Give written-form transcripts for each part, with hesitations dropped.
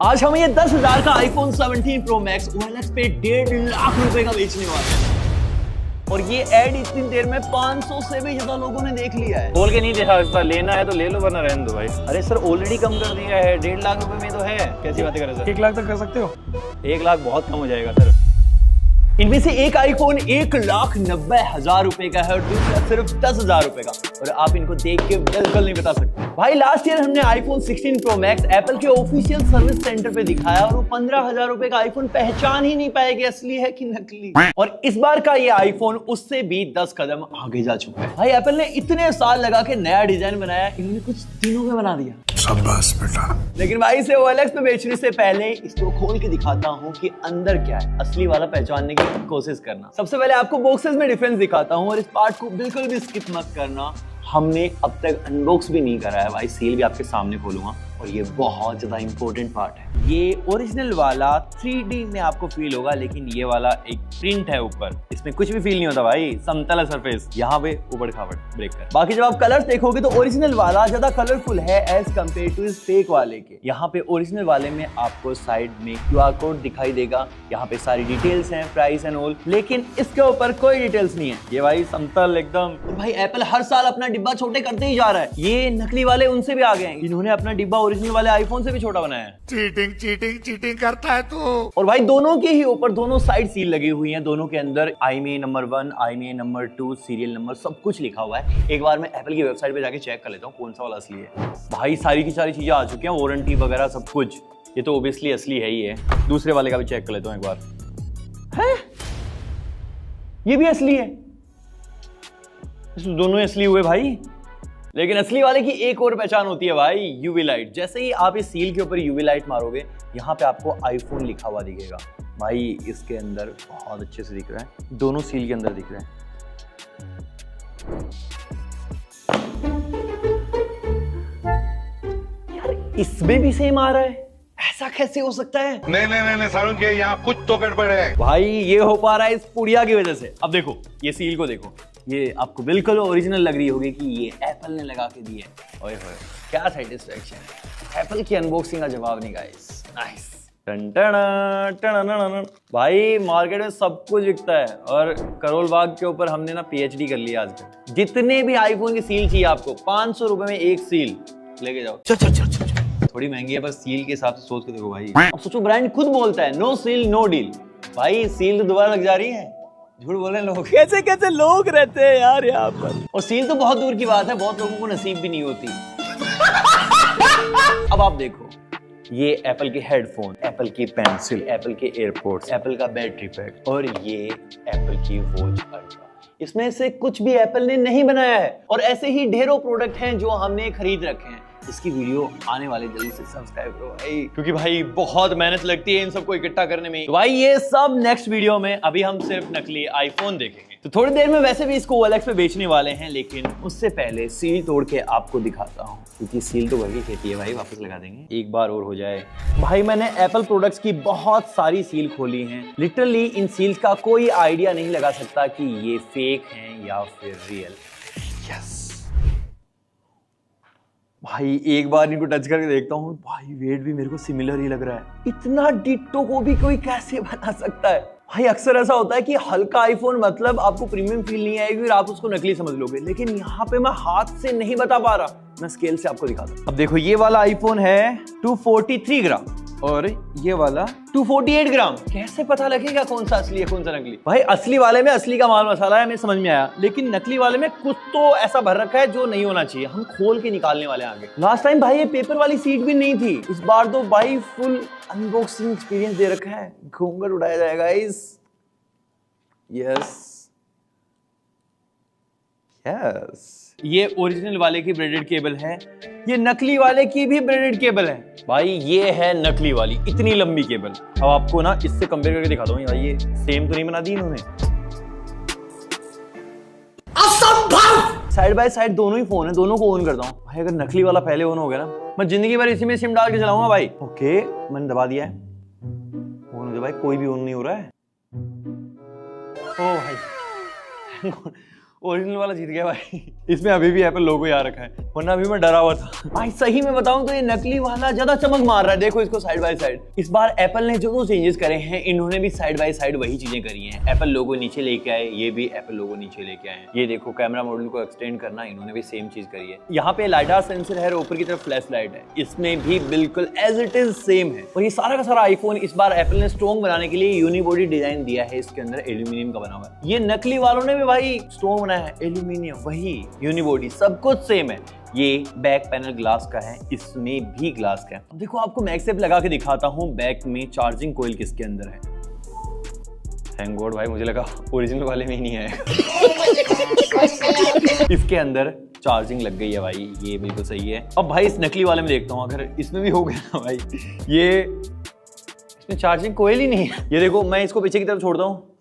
आज हम ये 10,000 का iPhone 17 Pro Max OLX पे 1.5 लाख रुपए का बेचने वाले हैं। और ये एड इतनी देर में 500 से भी ज्यादा लोगों ने देख लिया है। बोल के नहीं देखा, इस बार लेना है तो ले लो वरना रहने दो भाई। अरे सर ऑलरेडी कम कर दिया है, 1.5 लाख रुपए में तो है। कैसी बातें कर रहे सर? 1 लाख तक कर सकते हो? 1 लाख बहुत कम हो जाएगा सर। इनमें से एक आईफोन 1,90,000 रुपए का है और दूसरा सिर्फ 10,000 रुपए का। और आप इनको देख के बिल्कुल नहीं बता सकते। भाई लास्ट ईयर हमने iPhone 16 Pro Max एप्पल के ऑफिशियल सर्विस सेंटर पे दिखाया और वो 15,000 रुपए का आईफोन पहचान ही नहीं पाए कि असली है कि नकली। और इस बार का ये आईफोन उससे भी 10 कदम आगे जा चुका है। भाई एप्पल ने इतने साल लगा के नया डिजाइन बनाया, इन्होंने कुछ दिनों में बना दिया। शाबाश बेटा। लेकिन भाई इसे OLX पे बेचने से पहले इसको खोल के दिखाता हूँ कि अंदर क्या है, असली वाला पहचानने की कोशिश करना। सबसे पहले आपको बॉक्सेस में डिफरेंस दिखाता हूँ और इस पार्ट को बिल्कुल भी स्किप मत करना। हमने अब तक अनबॉक्स भी नहीं करा है भाई, सील भी आपके सामने खोलूंगा और ये बहुत ज्यादा इंपॉर्टेंट पार्ट है। ये ओरिजिनल वाला 3D में आपको फील होगा, लेकिन ये वाला एक प्रिंट है ऊपर, इसमें कुछ भी फील नहीं होता भाई, समतल सरफेस। यहाँ पे ऊबड़ खाबड़ ब्रेक कर। बाकी जब आप कलर्स देखोगे तो ओरिजिनल वाला ज्यादा कलरफुल है एज कम्पेयर टू इस फेक वाले के। यहाँ पे ओरिजिनल वाले में आपको साइड में QR कोड दिखाई देगा, यहाँ पे सारी डिटेल्स हैं, प्राइस एंड ऑल, लेकिन इसके ऊपर कोई डिटेल्स नहीं है। ये भाई समतल एकदम। और भाई एप्पल हर साल अपना डिब्बा छोटे करते ही जा रहा है। ये नकली वाले उनसे भी आगे हैं, इन्होंने अपना डिब्बा ओरिजिनल वाले आईफोन से भी छोटा बनाया है। चीटिंग करता है तू। और भाई दोनों के ही ऊपर दोनों साइड सील लगी हुई हैं, दोनों के अंदर IMEI number 1, IMEI number 2, serial number सब कुछ लिखा हुआ है। एक बार मैं एप्पल की वेबसाइट पे जाके चेक कर लेता हूँ कौन सा वाला असली है। भाई सारी की सारी चीजें आ चुकी हैं, वारंटी वगैरह सब कुछ। ये तो ओबियसली असली है ही है। दूसरे वाले का भी चेक कर लेता हूँ एक बार। है ये भी असली है, दोनों असली हुए भाई। लेकिन असली वाले की एक और पहचान होती है भाई, यूवी लाइट। जैसे ही आप इस सील के ऊपर यूवी लाइट मारोगे, यहाँ पे आपको आईफोन लिखा हुआ दिखेगा। भाई इसके अंदर बहुत अच्छे से दिख रहा है, दोनों सील के अंदर दिख रहे हैं। यार इसमें भी सेम आ रहा है, ऐसा कैसे हो सकता है? नहीं सारुण के यहाँ कुछ तो गड़बड़ है भाई। ये हो पा रहा है इस पुड़िया की वजह से। अब देखो ये सील को देखो, ये आपको बिल्कुल ओरिजिनल लग रही होगी कि ये एप्पल ने लगा के दी है। ओए होए क्या सैटिस्फैक्शन। एप्पल की अनबॉक्सिंग का जवाब नहीं गाइस। नाइस। भाई मार्केट में सब कुछ बिकता है और करोल बाग के ऊपर हमने ना PhD कर लिया आजकल। जितने भी आईफोन की सील चाहिए आपको, 500 रुपए में एक सील लेके जाओ। चल। थोड़ी महंगी है, बस सील के हिसाब से सोच के देखो भाई। अब सोचो ब्रांड खुद बोलता है नो सील नो डील। भाई सील तो दोबारा लग जा रही है, झूठ बोल रहे हैं लोग। कैसे कैसे लोग रहते हैं यार यहाँ पर। और सील तो बहुत दूर की बात है, बहुत लोगों को नसीब भी नहीं होती। अब आप देखो, ये एप्पल के हेडफोन, एप्पल की पेंसिल, एप्पल के एयरपोर्ट्स, एप्पल का बैटरी पैक और ये एप्पल की वॉच अल्ट्रा। इसमें से कुछ भी एप्पल ने नहीं बनाया है। और ऐसे ही ढेरों प्रोडक्ट हैं जो हमने खरीद रखे हैं। इसकी वीडियो आने वाले, जल्दी से सब्सक्राइब करो भाई, क्योंकि भाई बहुत मेहनत लगती है इन सबको इकट्ठा करने में। तो भाई ये सब नेक्स्ट वीडियो में। अभी हम सिर्फ नकली आईफोन देखेंगे। तो थोड़ी देर में वैसे भी इसको OLX पे बेचने वाले हैं, लेकिन उससे पहले सील तोड़ के आपको दिखाता हूँ, क्योंकि सील तो वही कहती है भाई, वापस लगा देंगे एक बार और हो जाए। भाई मैंने एप्पल प्रोडक्ट्स की बहुत सारी सील खोली हैं। लिटरली इन सील्स का कोई आइडिया नहीं लगा सकता कि ये फेक हैं या फिर रियल। यस भाई एक बार इनको टच करके देखता हूँ। भाई वेट भी मेरे को सिमिलर ही लग रहा है। इतना डिट्टो को भी कोई कैसे बना सकता है? भाई अक्सर ऐसा होता है कि हल्का आईफोन मतलब आपको प्रीमियम फील नहीं आएगी और आप उसको नकली समझ लोगे, लेकिन यहाँ पे मैं हाथ से नहीं बता पा रहा। मैं स्केल से आपको दिखाता हूँ। अब देखो ये वाला आईफोन है 243 ग्राम और ये वाला 248 ग्राम। कैसे पता लगेगा कौन सा असली है कौन सा नकली? भाई असली वाले में असली का माल मसाला है, हमें समझ में आया, लेकिन नकली वाले में कुछ तो ऐसा भर रखा है जो नहीं होना चाहिए। हम खोल के निकालने वाले आगे। लास्ट टाइम भाई ये पेपर वाली सीट भी नहीं थी, इस बार तो भाई फुल अनबॉक्सिंग एक्सपीरियंस दे रखा है। घूंघट उड़ाया जाएगा इस। यस ये ओरिजिनल वाले की ब्रेडेड केबल है, ये नकली वाले की भी ब्रेडेड केबल है। भाई ये है नकली वाली, इतनी लंबी केबल। अब आपको ना इससे कंपेयर करके दिखाता हूँ। भाई ये सेम तो नहीं बना दी इन्होंने। असंभव। साइड बाय साइड दोनों ही फोन है, दोनों को ऑन करता हूँ। भाई अगर नकली वाला पहले ऑन हो गया ना, मैं जिंदगी भर इसी में सिम डाल के चलाऊंगा भाई। ओके मैंने दबा दिया है, ऑन हो गया भाई। कोई भी ऑन नहीं हो रहा है। ओ भाई ओरिजिनल वाला जीत गया भाई। इसमें अभी भी एप्पल लोगो आ रखा है, वरना अभी मैं डरा हुआ था भाई। सही में बताऊं तो ये नकली वाला ज्यादा चमक मार रहा है। देखो इसको साइड बाय साइड। इस बार एप्पल ने जो चेंजेस करे हैं, इन्होंने भी साइड बाय साइड वही चीजें करी हैं। एप्पल लोगो नीचे लेके आए, ये भी एप्पल लोगो नीचे लेके आए। ये देखो कैमरा मॉड्यूल को एक्सटेंड करना, इन्होंने भी सेम चीज करी है। यहाँ पे लाइडार सेंसर है, ऊपर की तरफ फ्लैश लाइट है, इसमें भी बिल्कुल एज इट इज सेम है। और ये सारा का सारा आईफोन इस बार एप्पल ने स्ट्रॉन्ग बनाने के लिए यूनिबॉडी डिजाइन दिया है, इसके अंदर एल्यूमिनियम का बना हुआ है। ये नकली वालों ने भी भाई स्ट्रॉन्ग बनाया है, एल्यूमिनियम वही यूनिबॉडी, सब कुछ सेम है। ये बैक पैनल ग्लास का है, इसमें भी ग्लास का है। अब देखो आपको मैगसेफ लगा के दिखाता हूँ बैक में चार्जिंग कोयल किसके अंदर है। थैंक गॉड भाई, मुझे लगा ओरिजिनल वाले में ही नहीं है। इसके अंदर चार्जिंग लग गई है भाई, ये बिल्कुल सही है। अब भाई इस नकली वाले में देखता हूँ, अगर इसमें भी हो गया भाई, ये इसमें चार्जिंग कोयल ही नहीं है। ये देखो मैं इसको पीछे की तरफ छोड़ता हूँ,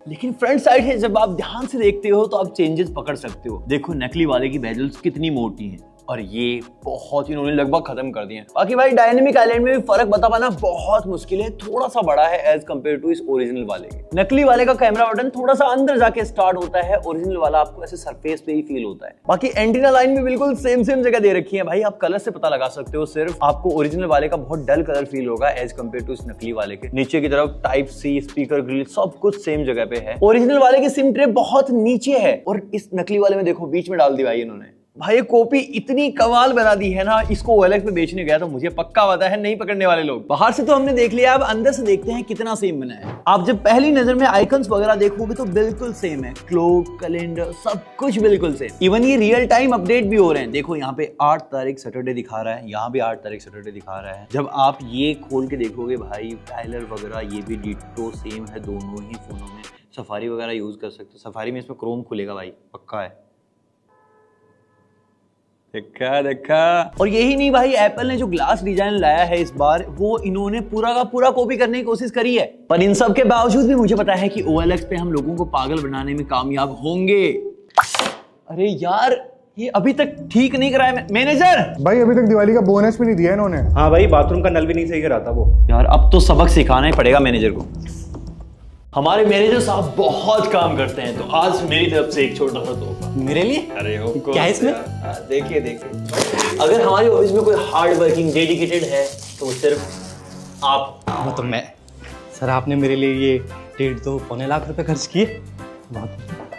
लेकिन फ्रंट साइड है। जब आप ध्यान से देखते हो तो आप चेंजेस पकड़ सकते हो। देखो नकली वाले की बेजल्स कितनी मोटी हैं, और ये बहुत, इन्होंने लगभग खत्म कर दिए हैं। बाकी भाई डायनेमिक आइलैंड में भी फर्क बता पाना बहुत मुश्किल है, थोड़ा सा बड़ा है एज कम्पेयर टू इस ओरिजिनल वाले के। नकली वाले का कैमरा बटन थोड़ा सा अंदर जाके स्टार्ट होता है, ओरिजिनल वाला आपको ऐसे सरफेस पे ही फील होता है। बाकी एंटीना लाइन भी बिल्कुल सेम जगह दे रखी है भाई, आप कलर से पता लगा सकते हो। सिर्फ आपको ओरिजिनल वाले का बहुत डल कलर फील होगा एज कम्पेयर टू इस नकली वाले के। नीचे की तरफ टाइप सी, स्पीकर ग्रिल, सब कुछ सेम जगह पे है। ओरिजिनल वाले की सिम ट्रे बहुत नीचे है, और इस नकली वाले में देखो बीच में डाल दी भाई इन्होंने। भाई कॉपी इतनी कमाल बना दी है ना, इसको OLX पे बेचने गया तो मुझे पक्का पता है नहीं पकड़ने वाले लोग। बाहर से तो हमने देख लिया, अब अंदर से देखते हैं कितना सेम बना है। आप जब पहली नजर में आइकन्स वगैरह देखोगे तो बिल्कुल सेम है, क्लॉक, कैलेंडर, सब कुछ बिल्कुल सेम। इवन ये रियल टाइम अपडेट भी हो रहे हैं। देखो यहाँ पे 8 तारीख सैटरडे दिखा रहा है, यहाँ भी 8 तारीख सैटरडे दिखा रहा है। जब आप ये खोल के देखोगे भाई, टाइलर वगैरह ये भी डिट्टो सेम है दोनों ही फोनों में। सफारी वगैरह यूज कर सकते हो, सफारी में इसमें क्रोम खुलेगा भाई, पक्का है। देखा। और यही नहीं भाई, एप्पल ने जो ग्लास डिजाइन लाया है इस बार, वो इन्होंने पूरा का पूरा कॉपी करने की कोशिश करी है। पर इन सब के बावजूद भी मुझे पता है कि OLX पे हम लोगों को पागल बनाने में कामयाब होंगे। अरे यार ये अभी तक ठीक नहीं करा है मैनेजर। भाई अभी तक दिवाली का बोनस भी नहीं दिया इन्होंने। हाँ भाई, बाथरूम का नल भी नहीं सही करा था वो। यार अब तो सबक सिखाना ही पड़ेगा मैनेजर को। हमारे मैनेजर साहब बहुत काम करते हैं, तो आज मेरी तरफ से एक छोटा सा तोहफा मेरे लिए। अरे क्या है इसमें? देखिए अगर हमारे ऑफिस में कोई हार्ड वर्किंग डेडिकेटेड है तो अब आप। तो मैं सर, आपने मेरे लिए ये 1.5-2 लाख रुपए खर्च किए।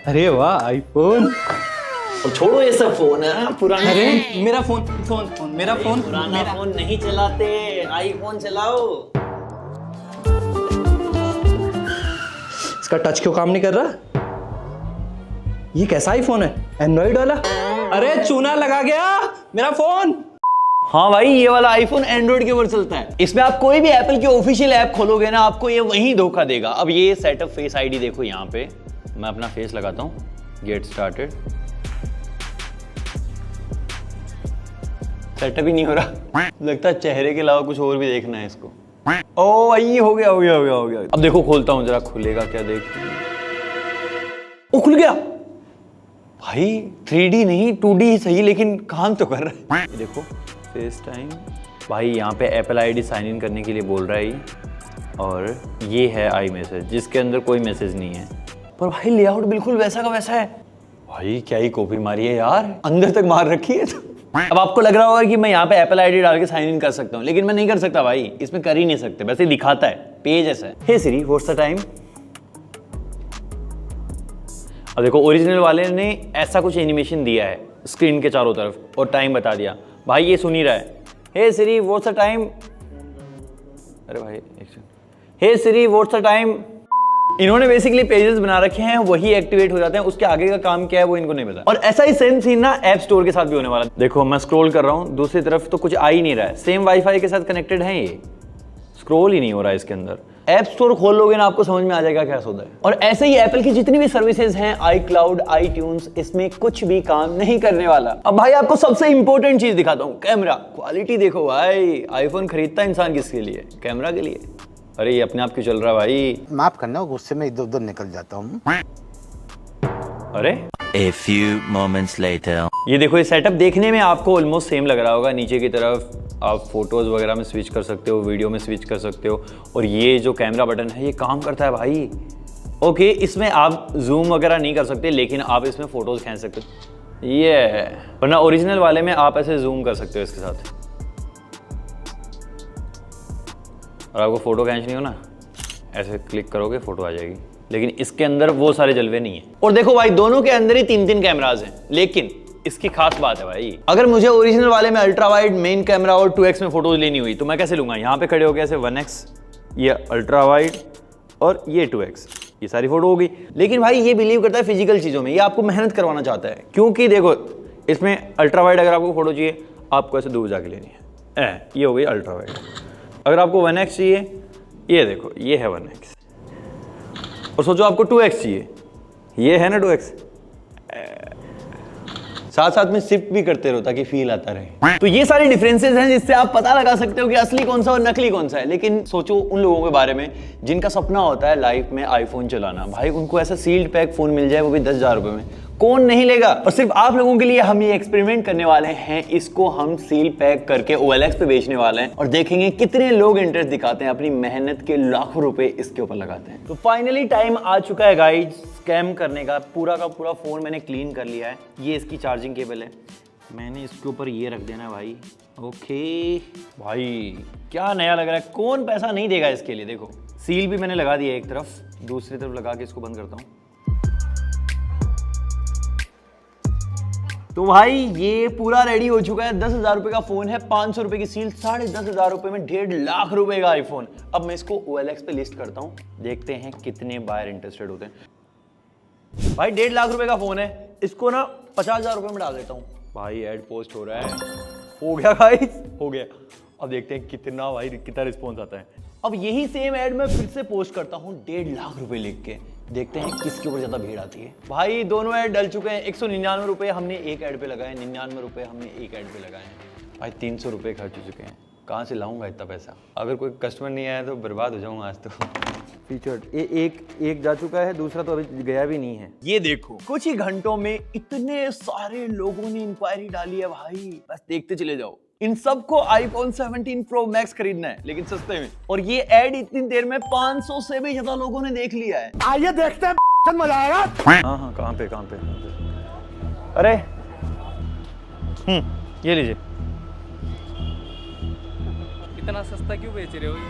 अरे वाह, आईफोन। और छोड़ो ये सब फोन है पुराना। अरे मेरा फोन मेरा फोन पुराना फोन नहीं चलाते, आईफोन चलाओ। इसका टच क्यों काम नहीं कर रहा? ये कैसा आईफोन है, एंड्रॉइड वाला? अरे चूना लगा गया मेरा फोन। हाँ भाई, ये वाला आईफोन एंड्रॉइड के ऊपर चलता है। इसमें आप कोई भी एप्पल की ऑफिशियल ऐप खोलोगे ना, आपको ये वही धोखा देगा। अब ये सेटअप फेस आईडी देखो, यहाँ पे मैं अपना फेस लगाता हूँ, गेट स्टार्टेड। सेटअप ही नहीं हो रहा, लगता है चेहरे के अलावा कुछ और भी देखना है इसको। ओ भाई हो गया। अब देखो खोलता हूँ जरा, खुलेगा क्या देख। ओ खुल गया भाई, 3D नहीं 2D ही सही, लेकिन काम तो कर रहा है। देखो फेस टाइम भाई, यहाँ पे एप्पल आईडी साइन इन करने के लिए बोल रहा है ये। और ये है आई मैसेज, जिसके अंदर कोई मैसेज नहीं है, पर भाई लेआउट बिल्कुल वैसा का वैसा है। भाई क्या ही कॉपी मारी है यार, अंदर तक मार रखी है। तो अब आपको लग रहा होगा कि मैं यहाँ पे एप्पल आईडी डाल के साइन इन कर सकता हूँ, लेकिन मैं नहीं कर सकता भाई, इसमें कर ही नहीं सकते, वैसे दिखाता है पेज ऐसा है। हे सिरी व्हाट्स द टाइम। अब देखो ओरिजिनल वाले ने ऐसा कुछ एनिमेशन दिया है स्क्रीन के चारों तरफ, और टाइम बता दिया। भाई ये सुन ही रहा है, हे सिरी व्हाट्स द टाइम। अरे भाई हे सिरी व्हाट्स द टाइम। इन्होंने बेसिकली पेजेस बना रखे हैं, वही एक्टिवेट हो जाते हैं, उसके आगे का काम क्या है वो इनको नहीं पता। और ऐसा ही सेम सीन ना ऐप स्टोर के साथ भी होने वाला। देखो मैं स्क्रॉल कर रहा हूँ, दूसरी तरफ तो कुछ आ ही नहीं रहा है, सेम वाईफाई के साथ कनेक्टेड है, ये स्क्रॉल ही नहीं हो रहा है इसके अंदर। ऐप स्टोर खोल लोगे ना, आपको समझ में आ जाएगा क्या होता है। और ऐसे ही एप्पल की जितनी भी सर्विसेज हैं, iCloud, iTunes, इसमें कुछ भी काम नहीं करने वाला। अब भाई आपको सबसे इंपॉर्टेंट चीज दिखाता हूँ, कैमरा क्वालिटी देखो भाई। आईफोन खरीदता है इंसान किसके लिए? कैमरा के लिए। अरे ये अपने आप क्यों चल रहा है भाई? माफ करना, गुस्से में इधर उधर निकल जाता हूँ। अरे A few moments later. ये देखो, ये सेटअप देखने में आपको ऑलमोस्ट सेम लग रहा होगा। नीचे की तरफ आप फोटोज वगैरह में स्विच कर सकते हो, वीडियो में स्विच कर सकते हो, और ये जो कैमरा बटन है ये काम करता है भाई। ओके, इसमें आप जूम वगैरह नहीं कर सकते, लेकिन आप इसमें फोटोज खींच सकते हो। ये वरना ओरिजिनल वाले में आप ऐसे जूम कर सकते हो इसके साथ, और आपको फोटो खींचनी हो ना, ऐसे क्लिक करोगे फोटो आ जाएगी। लेकिन इसके अंदर वो सारे जलवे नहीं है। और देखो भाई, दोनों के अंदर ही 3-3 कैमराज हैं, लेकिन इसकी खास बात है भाई, अगर मुझे ओरिजिनल वाले में अल्ट्रा वाइड मेन कैमरा और 2x में फोटोज लेनी हुई तो मैं कैसे लूंगा? यहाँ पे खड़े हो गए ऐसे 1x, ये अल्ट्रा वाइड और ये 2x, ये सारी फोटो होगी। लेकिन भाई ये बिलीव करता है फिजिकल चीजों में, ये आपको मेहनत करवाना चाहता है। क्योंकि देखो, इसमें अल्ट्रा वाइड अगर आपको फोटो चाहिए, आपको ऐसे दूर जाके लेनी है, ये हो गई अल्ट्रा वाइड। अगर आपको 1x चाहिए, ये देखो ये है 1x, और सोचो आपको 2x चाहिए, ये है ना 2x। साथ साथ में सिप भी करते रहो ताकि फील आता रहे। तो ये सारे डिफरेंसेस हैं जिससे आप पता लगा सकते हो कि असली कौन सा और नकली कौन सा है। लेकिन सोचो उन लोगों के बारे में जिनका सपना होता है लाइफ में आईफोन चलाना, भाई उनको ऐसा सील्ड पैक फोन मिल जाए, वो भी 10,000 रुपए में, कौन नहीं लेगा? और सिर्फ आप लोगों के लिए हम ये एक्सपेरिमेंट करने वाले हैं, इसको हम सील पैक करके OLX पे बेचने वाले हैं और देखेंगे कितने लोग इंटरेस्ट दिखाते हैं, अपनी मेहनत के लाखों रुपए इसके ऊपर लगाते हैं। तो फाइनली टाइम आ चुका है गाइस स्कैम करने का। पूरा का पूरा फोन मैंने क्लीन कर लिया है। ये इसकी चार्जिंग केबल है, मैंने इसके ऊपर ये रख देना भाई। ओके भाई, क्या नया लग रहा है, कौन पैसा नहीं देगा इसके लिए। देखो सील भी मैंने लगा दिया एक तरफ, दूसरी तरफ लगा के इसको बंद करता हूँ। तो भाई ये पूरा रेडी हो चुका है। 10,000 रुपए का फोन है, 500 रुपए की सील, 10,500 रुपए में 1.5 लाख रुपए का आईफोन। अब मैं इसको OLX पे लिस्ट करता हूँ, देखते हैं कितने बायर इंटरेस्टेड होते हैं। भाई 1.5 लाख रुपए का फोन है, इसको ना 50,000 रुपए में डाल देता हूँ। भाई ऐड पोस्ट हो रहा है, हो गया गाइस, हो गया। अब देखते हैं कितना भाई कितना रिस्पॉन्स आता है। अब यही सेम ऐड मैं फिर से पोस्ट करता हूँ 1.5 लाख रुपए लिख के, देखते हैं किसके ऊपर ज्यादा भीड़ आती है। भाई दोनों ऐड डल चुके हैं। 199 रुपए हमने एक ऐड पे लगाए, 99 रुपए हमने एक ऐड पे लगाए हैं। भाई 300 रुपए खर्च हो चुके हैं। कहाँ से लाऊंगा इतना पैसा? अगर कोई कस्टमर नहीं आया तो बर्बाद हो जाऊंगा आज तो। फीचर्ड एक जा चुका है, दूसरा तो अभी गया भी नहीं है। ये देखो कुछ ही घंटों में इतने सारे लोगों ने इंक्वायरी डाली है भाई, बस देखते चले जाओ। इन सबको iPhone 17 Pro Max खरीदना है, लेकिन सस्ते में। और ये ऐड इतनी देर में 500 से भी ज्यादा लोगों ने देख लिया है। आइए देखते हैं, मजा आएगा। हाँ, कहाँ पे? अरे ये लीजिए। इतना सस्ता क्यों बेच रहे हो ये?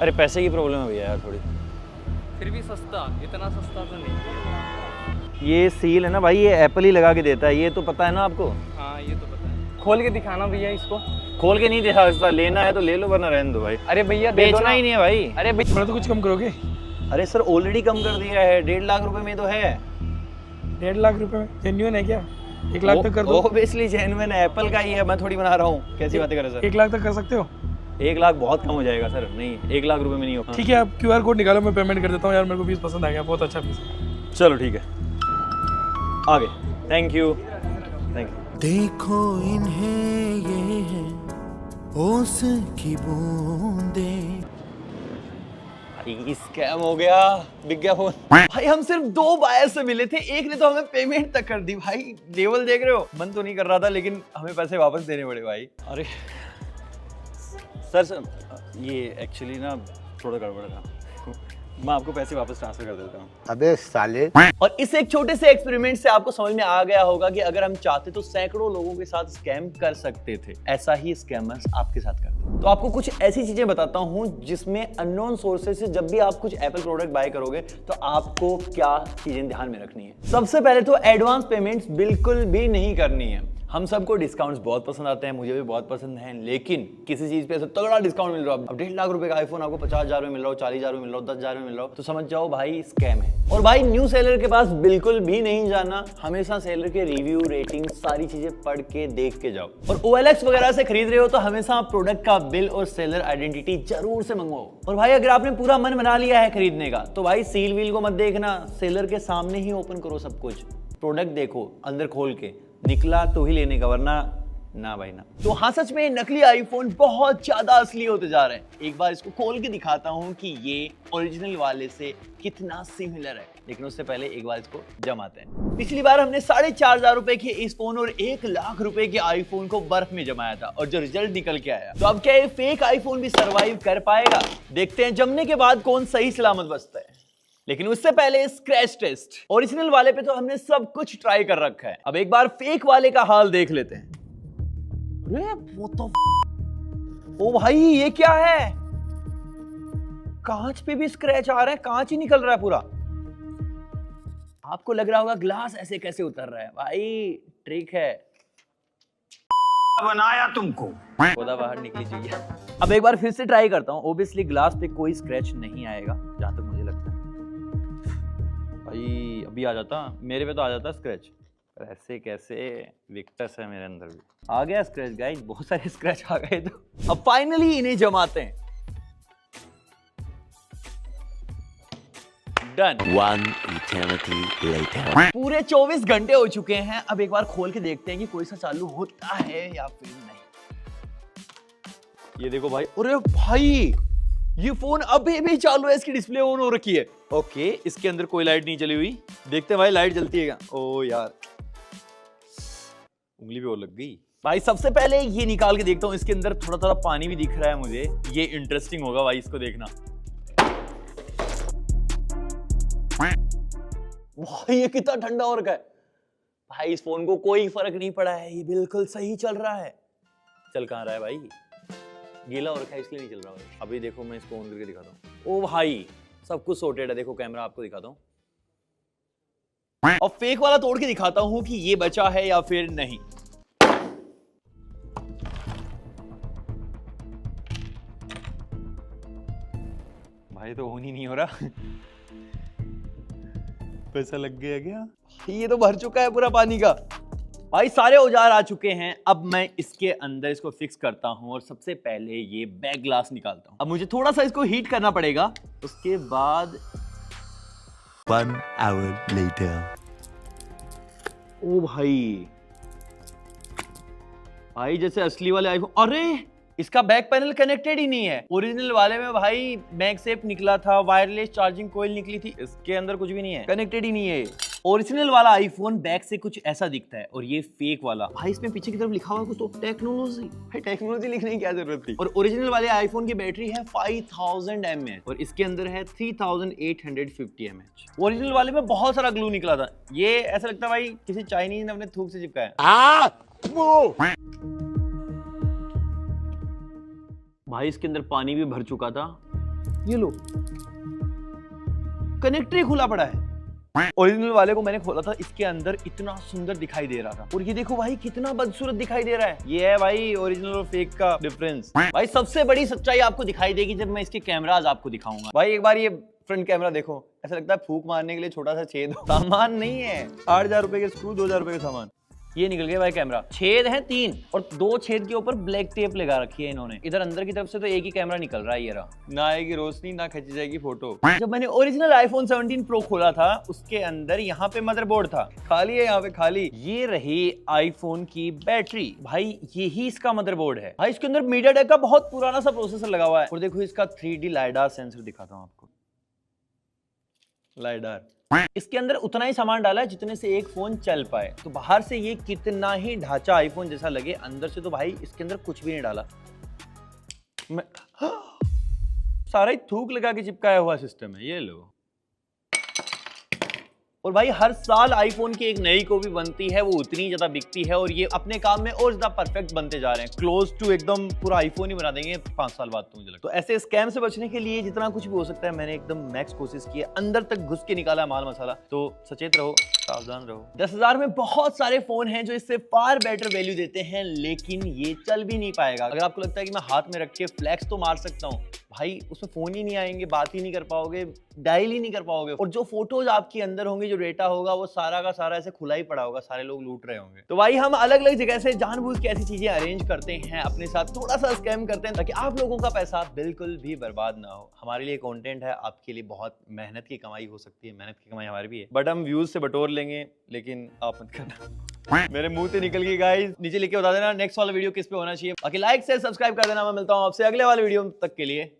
अरे पैसे की प्रॉब्लम है भैया यार थोड़ी। फिर भी सस्ता, इतना सस्ता तो नहीं। ये सील है ना भाई, ये एप्पल ही लगा के देता है, ये तो पता है ना आपको। हाँ ये तो पता है। खोल के दिखाना भैया इसको। खोल के नहीं दिखा सकता, लेना है तो ले लो वरना रहने दो भाई। अरे भैया बेचना ही नहीं है भाई। अरे थोड़ा तो कुछ कम करोगे? अरे सर ऑलरेडी कम कर दिया है, 1.5 लाख रुपए में तो है। 1.5 लाख रुपए में जेन्युइन है क्या? 1 लाख तक कर दो। ऑब्वियसली जेन्युइन है, एप्पल का ही है, मैं थोड़ी बना रहा हूँ। कैसी बातें कर रहे सर? 1 लाख तक कर सकते हो? 1 लाख बहुत कम हो जाएगा सर, नहीं 1 लाख रुपए में नहीं होगा। ठीक है, आप QR कोड निकालो, मैं पेमेंट कर देता हूँ यार, मेरे को पीस पसंद आ गया, बहुत अच्छा पीस है। चलो ठीक है, आगे। Thank you, thank you. देखो इन्हें ये है ओस की बूंदें। स्कैम हो गया, बिक गया फोन। भाई हम सिर्फ 2 बायर से मिले थे, एक ने तो हमें पेमेंट तक कर दी। भाई लेवल देख रहे हो, मन तो नहीं कर रहा था लेकिन हमें पैसे वापस देने पड़े भाई। अरे सर ये एक्चुअली ना थोड़ा गड़बड़ था, मैं आपको पैसे वापस ट्रांसफर कर देता हूँ। अबे साले। और इस एक छोटे से एक्सपेरिमेंट से आपको समझ में आ गया होगा कि अगर हम चाहते तो सैकड़ों लोगों के साथ स्कैम कर सकते थे। ऐसा ही स्कैमर्स आपके साथ करते हैं। तो आपको कुछ ऐसी चीजें बताता हूं जिसमें अननोन सोर्सेज से जब भी आप कुछ एप्पल प्रोडक्ट बाय करोगे तो आपको क्या चीजें ध्यान में रखनी है। सबसे पहले तो एडवांस पेमेंट्स बिल्कुल भी नहीं करनी है। हम सबको डिस्काउंट्स बहुत पसंद आते हैं, मुझे भी बहुत पसंद है, लेकिन किसी चीज पे ऐसा तगड़ा डिस्काउंट मिल रहा है, अब 1.5 लाख रुपए का आईफोन आपको 50,000 में मिल रहा हो, 40,000 में मिल रहा हो, 10,000 में मिल रहा हो, तो समझ जाओ भाई स्कैम है। और भाई न्यू सेलर के पास बिल्कुल भी नहीं जाना, हमेशा सेलर के रिव्यू, रेटिंग, सारी चीजें पढ़ के देख के जाओ। और OLX वगैरह से खरीद रहे हो तो हमेशा प्रोडक्ट का बिल और सेलर आइडेंटिटी जरूर से मंगवाओ। और भाई अगर आपने पूरा मन बना लिया है खरीदने का तो भाई सील व्हील को मत देखना, सेलर के सामने ही ओपन करो सब कुछ, प्रोडक्ट देखो अंदर खोल के, निकला तो ही लेने का, वरना ना भाई ना। तो हाँ सच में नकली आईफोन बहुत ज्यादा असली होते जा रहे हैं। एक बार इसको खोल के दिखाता हूँ कि ये ओरिजिनल वाले से कितना सिमिलर है, लेकिन उससे पहले एक बार इसको जमाते हैं। पिछली बार हमने 4,500 रुपए के इस फोन और 1 लाख रुपए के आईफोन को बर्फ में जमाया था और जो रिजल्ट निकल के आया, तो अब क्या ये फेक आईफोन भी सरवाइव कर पाएगा? देखते हैं जमने के बाद कौन सही सलामत बचता है। लेकिन उससे पहले स्क्रैच टेस्ट। ओरिजिनल वाले पे तो हमने सब कुछ ट्राई कर रखा है, अब एक बार फेक वाले का हाल देख लेते हैं। अरे वो तो ओ भाई ये क्या है, कांच पे भी स्क्रैच आ रहा है, कांच ही निकल रहा है पूरा। आपको लग रहा होगा ग्लास ऐसे कैसे उतर रहा है, भाई ट्रिक है, बनाया तुमको। पौधा बाहर निकली चाहिए। अब एक बार फिर से ट्राई करता हूँ। ओब्वियसली ग्लास पे कोई स्क्रैच नहीं आएगा जहां तक मुझे लगता है। भाई अभी आ जाता, मेरे पे तो आ जाता स्क्रैच, पर ऐसे कैसे, विक्टस है मेरे अंदर भी। आ गया स्क्रैच गाइस, बहुत सारे स्क्रैच आ गए। तो अब फाइनली इन्हें जमाते हैं। डन। One eternity later. पूरे 24 घंटे हो चुके हैं। अब एक बार खोल के देखते हैं कि कोई सा चालू होता है या फिर नहीं। ये देखो भाई, अरे भाई ये फोन अभी भी चालू है, इसकी डिस्प्ले ऑन हो रखी है। ओके, इसके अंदर कोई लाइट नहीं चली हुई। देखते हैं भाई लाइट जलती है क्या। ओ यार, उंगली भी और लग गई। भाई सबसे पहले ये निकाल के देखता हूँ, इसके अंदर थोड़ा थोड़ा पानी भी दिख रहा है मुझे। ये इंटरेस्टिंग होगा भाई, इसको देखना। भाई ये कितना ठंडा हो रखा है। भाई इस फोन को कोई फर्क नहीं पड़ा है, ये बिल्कुल सही चल रहा है। चल कहाँ रहा है भाई, गीला हो रखा है इसलिए नहीं चल रहा है। अभी देखो मैं इसको ऑन करके दिखाता हूँ। ओ भाई सब कुछ सॉर्टेड है। देखो कैमरा आपको दिखाता हूँ, और फेक वाला तोड़ के दिखाता हूँ कि ये बचा है या फिर नहीं। भाई तो ऑन ही नहीं हो रहा। पैसा लग गया क्या? ये तो भर चुका है पूरा पानी का। भाई सारे औजार आ चुके हैं। अब मैं इसके अंदर इसको फिक्स करता हूं, और सबसे पहले ये बैक ग्लास निकालता हूं। अब मुझे थोड़ा सा इसको हीट करना पड़ेगा, उसके बाद 1 hour later. ओ भाई, भाई जैसे असली वाले आईफोन। अरे इसका बैक पैनल कनेक्टेड ही नहीं है। ओरिजिनल वाले में भाई मैगसेफ निकला था, वायरलेस चार्जिंग कॉइल निकली थी, इसके अंदर कुछ भी नहीं है, कनेक्टेड ही नहीं है। ओरिजिनल वाला आईफोन बैक से कुछ ऐसा दिखता है, और ये फेक वाला भाई इसमें पीछे की तरफ लिखा हुआ कुछ तो टेक्नोलॉजी। भाई टेक्नोलॉजी लिखने की क्या जरूरत थी। और ओरिजिनल वाले आईफोन की बैटरी है 5000 mAh, और इसके अंदर है 3850 mAh। ओरिजिनल वाले में बहुत सारा ग्लू निकला था। ये ऐसा लगता है भाई किसी चाइनीज ने अपने थूक से चिपकाया। भाई इसके अंदर पानी भी भर चुका था। ये लो, कनेक्टर ही खुला पड़ा है। ओरिजिनल वाले को मैंने खोला था, इसके अंदर इतना सुंदर दिखाई दे रहा था, और ये देखो भाई कितना बदसूरत दिखाई दे रहा है। ये है भाई ओरिजिनल और फेक का डिफरेंस। भाई सबसे बड़ी सच्चाई आपको दिखाई देगी जब मैं इसके कैमराज आपको दिखाऊंगा। भाई एक बार ये फ्रंट कैमरा देखो, ऐसा लगता है फूंक मारने के लिए छोटा सा छेद। सामान नहीं है, 8000 रुपए के स्क्रू, 2000 रुपए का सामान। ये निकल गया भाई कैमरा। छेद है 3, और 2 छेद के ऊपर ब्लैक टेप लगा रखी है इन्होंने। इधर अंदर की तरफ से तो एक ही कैमरा निकल रहा है, ये रहा। ना आएगी रोशनी, ना खींची जाएगी फोटो। जब मैंने ओरिजिनल आईफोन 17 प्रो खोला था, उसके अंदर यहाँ पे मदरबोर्ड था, खाली है यहाँ पे खाली। ये रही आईफोन की बैटरी, भाई यही इसका मदरबोर्ड है। भाई इसके अंदर मीडियाटेक का बहुत पुराना सा प्रोसेसर लगा हुआ है, और देखो इसका 3D लाइडार सेंसर दिखाता हूँ आपको। लाइडार, इसके अंदर उतना ही सामान डाला है जितने से एक फोन चल पाए। तो बाहर से ये कितना ही ढांचा आईफोन जैसा लगे, अंदर से तो भाई इसके अंदर कुछ भी नहीं डाला। मैं सारा ही थूक लगा के चिपकाया हुआ सिस्टम है। ये लो, और भाई हर साल आईफोन की एक नई कॉपी बनती है, वो उतनी ज्यादा बिकती है, और ये अपने काम में और ज्यादा परफेक्ट बनते जा रहे हैं। क्लोज टू एकदम पूरा आईफोन ही बना देंगे 5 साल बाद, तो मुझे लगता है। तो ऐसे स्कैम से बचने के लिए जितना कुछ भी हो सकता है मैंने एकदम मैक्स कोशिश की है, अंदर तक घुस के निकाला माल मसाला। तो सचेत रहो, सावधान रहो। 10,000 में बहुत सारे फोन हैं जो इससे फार बेटर वैल्यू देते हैं, लेकिन ये चल भी नहीं पाएगा। अगर आपको लगता है कि मैं हाथ में रख के फ्लैक्स तो मार सकता हूँ, भाई उसमें फोन ही नहीं आएंगे, बात ही नहीं कर पाओगे, डायल ही नहीं कर पाओगे, और जो फोटोज आपके अंदर होंगे, जो डेटा होगा, वो सारा का सारा ऐसे खुला ही पड़ा होगा, सारे लोग लूट रहे होंगे। तो भाई हम अलग अलग जगह से जानबूझ के ऐसी चीजें अरेंज करते हैं, अपने साथ थोड़ा सा स्कैम करते हैं, ताकि आप लोगों का पैसा बिल्कुल भी बर्बाद ना हो। हमारे लिए कंटेंट है, आपके लिए बहुत मेहनत की कमाई हो सकती है, मेहनत की कमाई हमारी भी है, बट हम व्यूज से बटोर लेंगे, लेकिन आप मत करना। मेरे मुंह से निकल गई गाइस, नीचे लिख के बता देना नेक्स्ट वाला वीडियो किस पे होना चाहिए। बाकी लाइक शेयर सब्सक्राइब कर देना। मैं मिलता हूँ आपसे अगले वाले वीडियो तक के लिए।